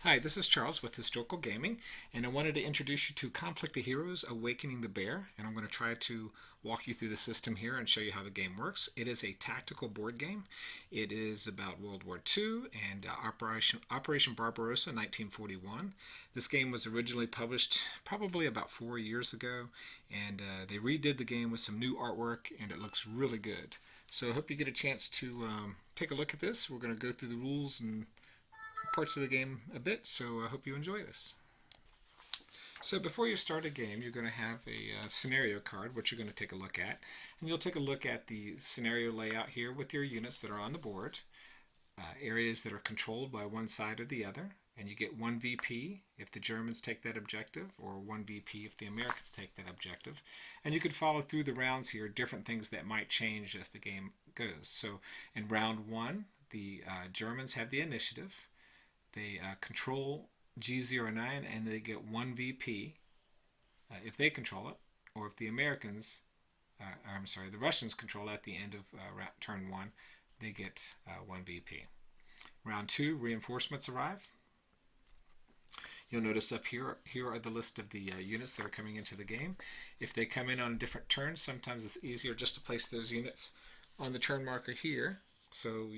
Hi, this is Charles with Historical Gaming, and I wanted to introduce you to Conflict of Heroes Awakening the Bear, and I'm going to try to walk you through the system here and show you how the game works. It is a tactical board game. It is about World War II and Operation Barbarossa 1941. This game was originally published probably about 4 years ago, and they redid the game with some new artwork, and it looks really good. So I hope you get a chance to take a look at this. We're going to go through the rules and parts of the game a bit, so I hope you enjoy this. So before you start a game, you're going to have a scenario card, which you're going to take a look at. And you'll take a look at the scenario layout here with your units that are on the board, areas that are controlled by one side or the other, and you get 1 VP if the Germans take that objective, or 1 VP if the Americans take that objective. And you could follow through the rounds here, different things that might change as the game goes. So in round 1, the Germans have the initiative. They control G09 and they get 1 VP if they control it, or if the the Russians control it at the end of turn 1, they get 1 VP. Round 2, reinforcements arrive. You'll notice up here are the list of the units that are coming into the game. If they come in on different turns, sometimes it's easier just to place those units on the turn marker here. So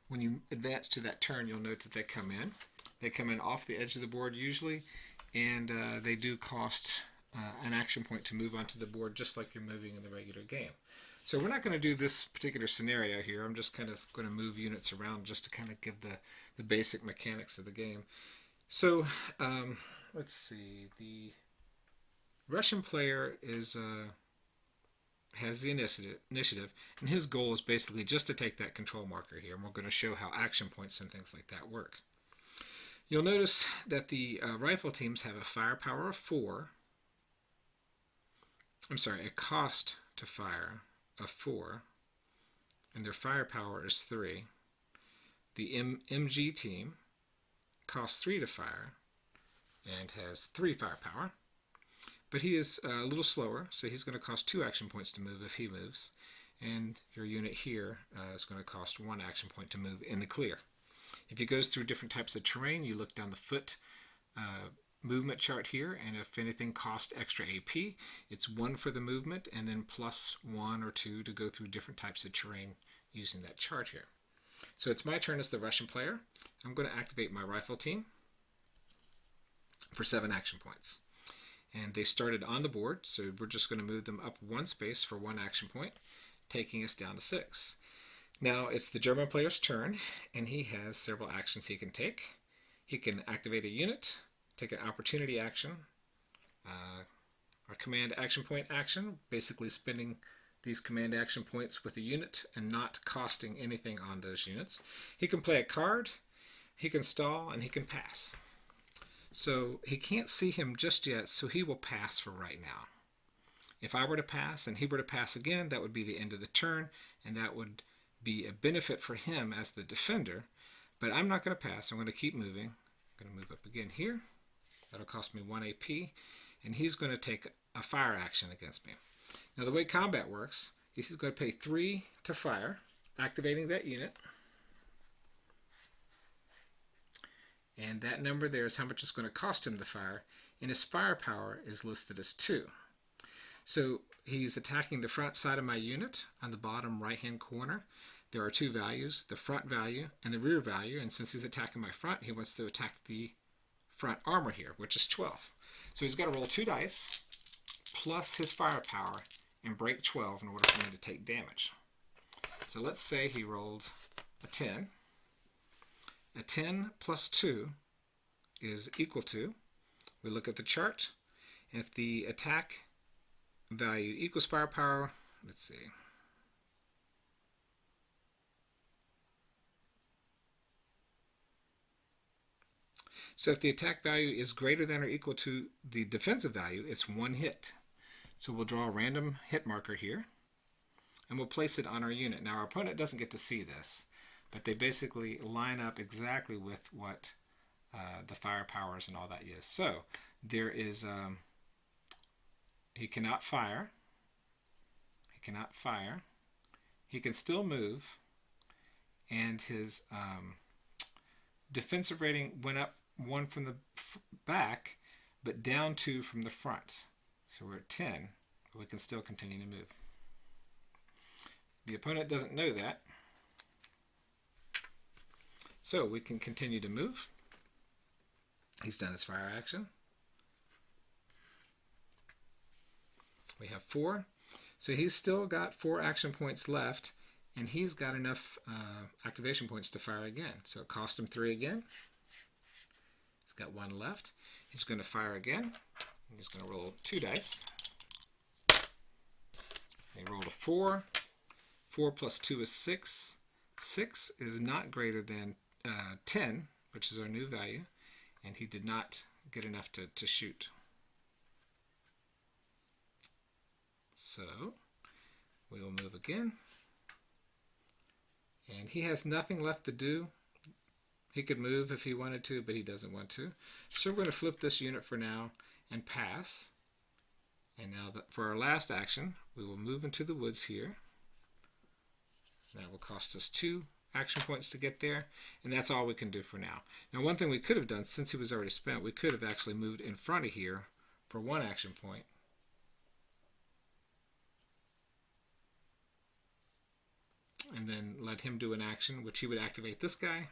when you advance to that turn, you'll note that they come in. They come in off the edge of the board usually, and they do cost an action point to move onto the board just like you're moving in the regular game. So we're not going to do this particular scenario here. I'm just kind of going to move units around just to kind of give the basic mechanics of the game. So let's see. The Russian player has the initiative, and his goal is basically just to take that control marker here, and we're going to show how action points and things like that work. You'll notice that the rifle teams have a firepower of 4. A cost to fire of 4, and their firepower is 3. The MG team costs 3 to fire and has 3 firepower. But he is a little slower, so he's going to cost 2 action points to move if he moves. And your unit here is going to cost 1 action point to move in the clear. If he goes through different types of terrain, you look down the foot movement chart here, and if anything costs extra AP, it's 1 for the movement, and then plus 1 or 2 to go through different types of terrain using that chart here. So it's my turn as the Russian player. I'm going to activate my rifle team for 7 action points. And they started on the board, so we're just going to move them up 1 space for 1 action point, taking us down to 6. Now it's the German player's turn, and he has several actions he can take. He can activate a unit, take an opportunity action, a command action point action, basically spending these command action points with a unit and not costing anything on those units. He can play a card, he can stall, and he can pass. So he can't see him just yet, so he will pass for right now. If I were to pass and he were to pass again, that would be the end of the turn, and that would be a benefit for him as the defender. But I'm not going to pass. I'm going to keep moving. I'm going to move up again here. That'll cost me 1 AP, and he's going to take a fire action against me. Now the way combat works, he's going to pay 3 to fire, activating that unit. And that number there is how much it's going to cost him to fire, and his firepower is listed as 2. So he's attacking the front side of my unit on the bottom right-hand corner. There are 2 values, the front value and the rear value, and since he's attacking my front, he wants to attack the front armor here, which is 12. So he's got to roll 2 dice plus his firepower and break 12 in order for me to take damage. So let's say he rolled a 10. A 10 plus 2 is equal to, we look at the chart, if the attack value equals firepower, let's see. So if the attack value is greater than or equal to the defensive value, it's 1 hit. So we'll draw a random hit marker here, and we'll place it on our unit. Now our opponent doesn't get to see this, but they basically line up exactly with what the firepowers and all that is. So there is, he cannot fire. He cannot fire. He can still move, and his defensive rating went up 1 from the back, but down 2 from the front. So we're at 10, but we can still continue to move. The opponent doesn't know that, so we can continue to move. He's done his fire action. We have 4. So he's still got 4 action points left, and he's got enough activation points to fire again. So it cost him 3 again. He's got 1 left. He's going to fire again. He's going to roll 2 dice. He rolled a 4. 4 plus 2 is 6. 6 is not greater than 10, which is our new value, and he did not get enough to shoot. So we will move again. And he has nothing left to do. He could move if he wanted to, but he doesn't want to. So we're going to flip this unit for now and pass. And now for our last action, we will move into the woods here. That will cost us 2 action points to get there, and that's all we can do for now. Now, one thing we could have done, since he was already spent, we could have actually moved in front of here for 1 action point. And then let him do an action, which he would activate this guy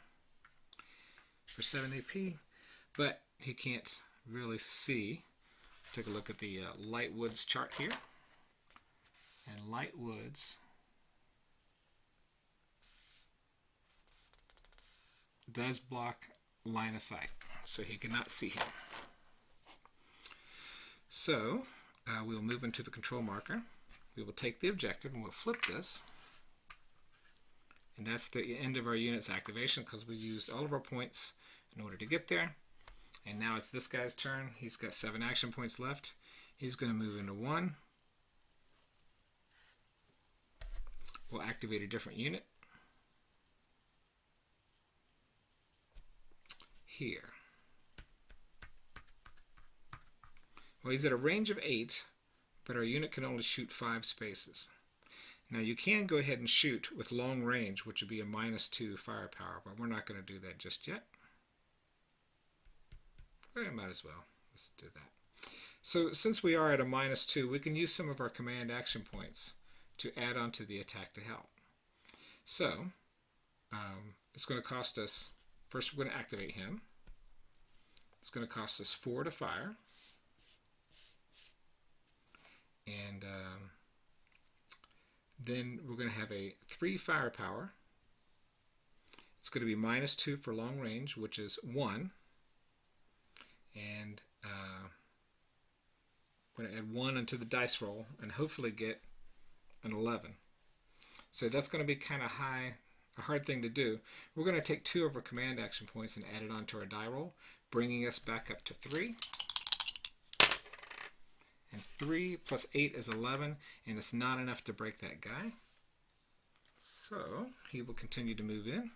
for 7 AP, but he can't really see. Take a look at the Lightwoods chart here. And Lightwoods does block line of sight, so he cannot see him. So we will move into the control marker. We will take the objective and we'll flip this. And that's the end of our unit's activation because we used all of our points in order to get there. And now it's this guy's turn. He's got 7 action points left. He's going to move into 1. We'll activate a different unit here. Well, he's at a range of 8, but our unit can only shoot 5 spaces. Now you can go ahead and shoot with long range, which would be a -2 firepower, but we're not going to do that just yet. Well, I might as well. Let's do that. So since we are at a -2, we can use some of our command action points to add on to the attack to help. So it's going to cost us, first we're going to activate him. It's going to cost us 4 to fire. And then we're going to have a 3 firepower. It's going to be -2 for long range, which is 1. And I'm going to add 1 into the dice roll and hopefully get an 11. So that's going to be kind of high, a hard thing to do. We're going to take 2 of our command action points and add it onto our die roll, bringing us back up to 3. And 3 plus 8 is 11, and it's not enough to break that guy. So he will continue to move in.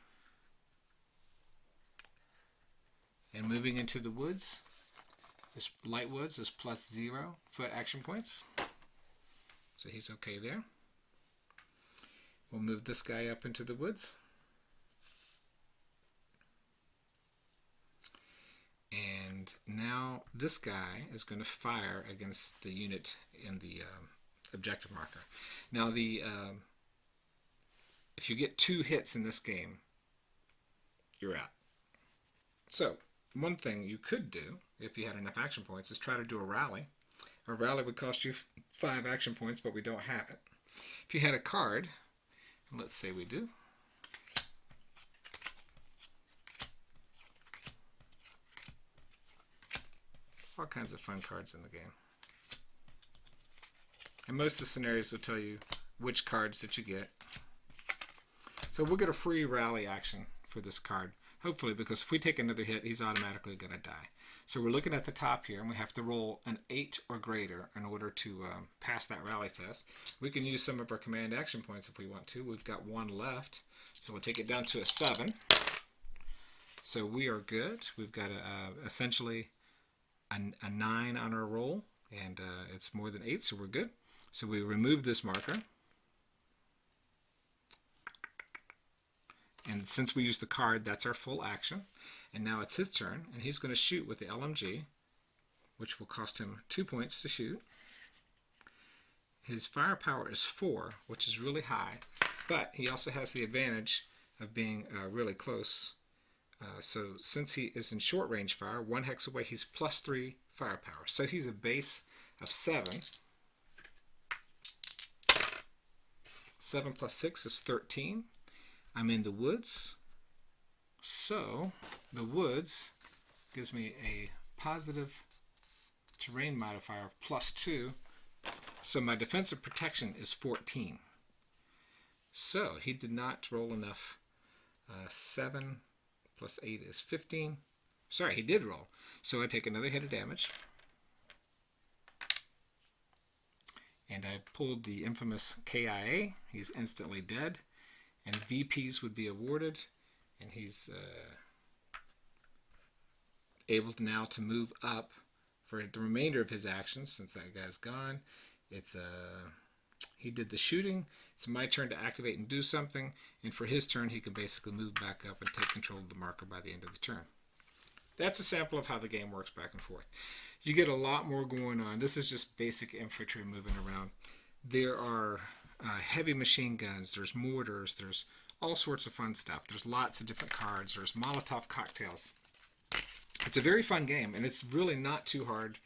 And moving into the woods, this Lightwoods is +0 foot action points. So he's okay there. We'll move this guy up into the woods. And now this guy is going to fire against the unit in the objective marker. Now if you get 2 hits in this game, you're out. So one thing you could do, if you had enough action points, is try to do a rally. A rally would cost you 5 action points, but we don't have it. If you had a card, let's say we do. All kinds of fun cards in the game. And most of the scenarios will tell you which cards that you get. So we'll get a free rally action for this card, hopefully, because if we take another hit, he's automatically going to die. So we're looking at the top here, and we have to roll an 8 or greater in order to pass that rally test. We can use some of our command action points if we want to. We've got 1 left, so we'll take it down to a 7. So we are good. We've got essentially a 9 on our roll, and it's more than 8, so we're good. So we remove this marker. And since we use the card, that's our full action. And now it's his turn, and he's going to shoot with the LMG, which will cost him 2 points to shoot. His firepower is 4, which is really high, but he also has the advantage of being really close. So since he is in short range fire, 1 hex away, he's +3 firepower. So he's a base of 7. 7 plus 6 is 13. I'm in the woods. So the woods gives me a positive terrain modifier of +2. So my defensive protection is 14. So he did not roll enough. 7 plus 8 is 15. Sorry, he did roll. So I take another hit of damage. And I pulled the infamous KIA. He's instantly dead. And VPs would be awarded. And he's able to now to move up for the remainder of his actions since that guy's gone. It's he did the shooting. It's my turn to activate and do something. And for his turn, he can basically move back up and take control of the marker by the end of the turn. That's a sample of how the game works back and forth. You get a lot more going on. This is just basic infantry moving around. There are heavy machine guns. There's mortars. There's all sorts of fun stuff. There's lots of different cards. There's Molotov cocktails. It's a very fun game, and it's really not too hard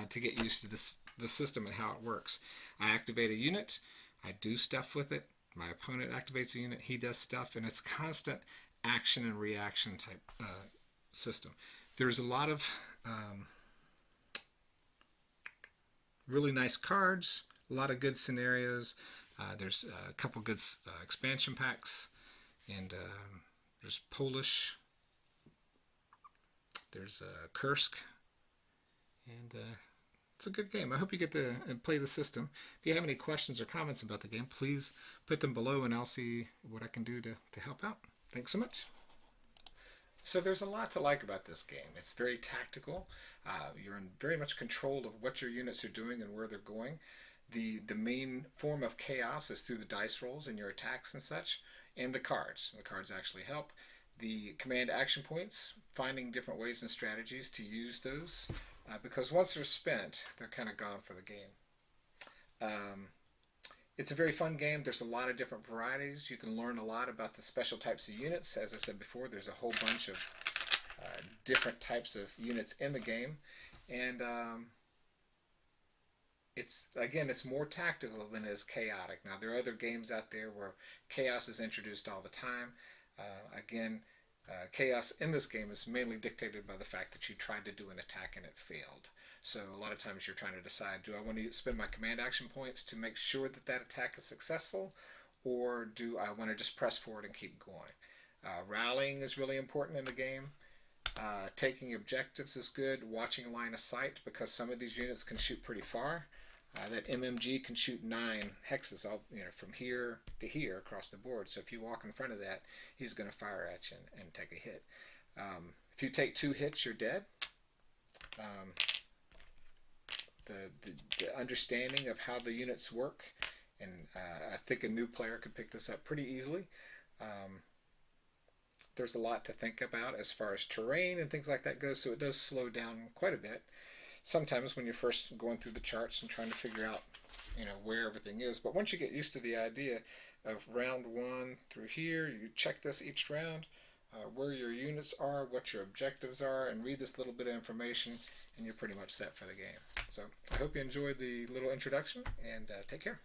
to get used to the system and how it works. I activate a unit. I do stuff with it. My opponent activates a unit. He does stuff, and it's constant action and reaction type system. There's a lot of really nice cards, a lot of good scenarios. There's a couple good expansion packs, and there's Polish. There's Kursk, and it's a good game. I hope you get to play the system. If you have any questions or comments about the game, please put them below, and I'll see what I can do to help out. Thanks so much. So there's a lot to like about this game. It's very tactical. You're in very much control of what your units are doing and where they're going. The main form of chaos is through the dice rolls and your attacks and such, and the cards. The cards actually help. The command action points, finding different ways and strategies to use those, because once they're spent, they're kind of gone for the game. It's a very fun game. There's a lot of different varieties. You can learn a lot about the special types of units. As I said before, there's a whole bunch of different types of units in the game, and it's more tactical than it is chaotic. Now, there are other games out there where chaos is introduced all the time. Chaos in this game is mainly dictated by the fact that you tried to do an attack and it failed. So a lot of times you're trying to decide, do I want to spend my command action points to make sure that that attack is successful, or do I want to just press forward and keep going? Rallying is really important in the game. Taking objectives is good. Watching a line of sight, because some of these units can shoot pretty far. That MMG can shoot 9 hexes all, from here to here across the board. So if you walk in front of that, he's going to fire at you and take a hit. If you take 2 hits, you're dead. The understanding of how the units work, and I think a new player could pick this up pretty easily. There's a lot to think about as far as terrain and things like that goes, so it does slow down quite a bit. Sometimes when you're first going through the charts and trying to figure out, where everything is. But once you get used to the idea of round 1 through here, you check this each round, where your units are, what your objectives are, and read this little bit of information, and you're pretty much set for the game. So I hope you enjoyed the little introduction, and take care.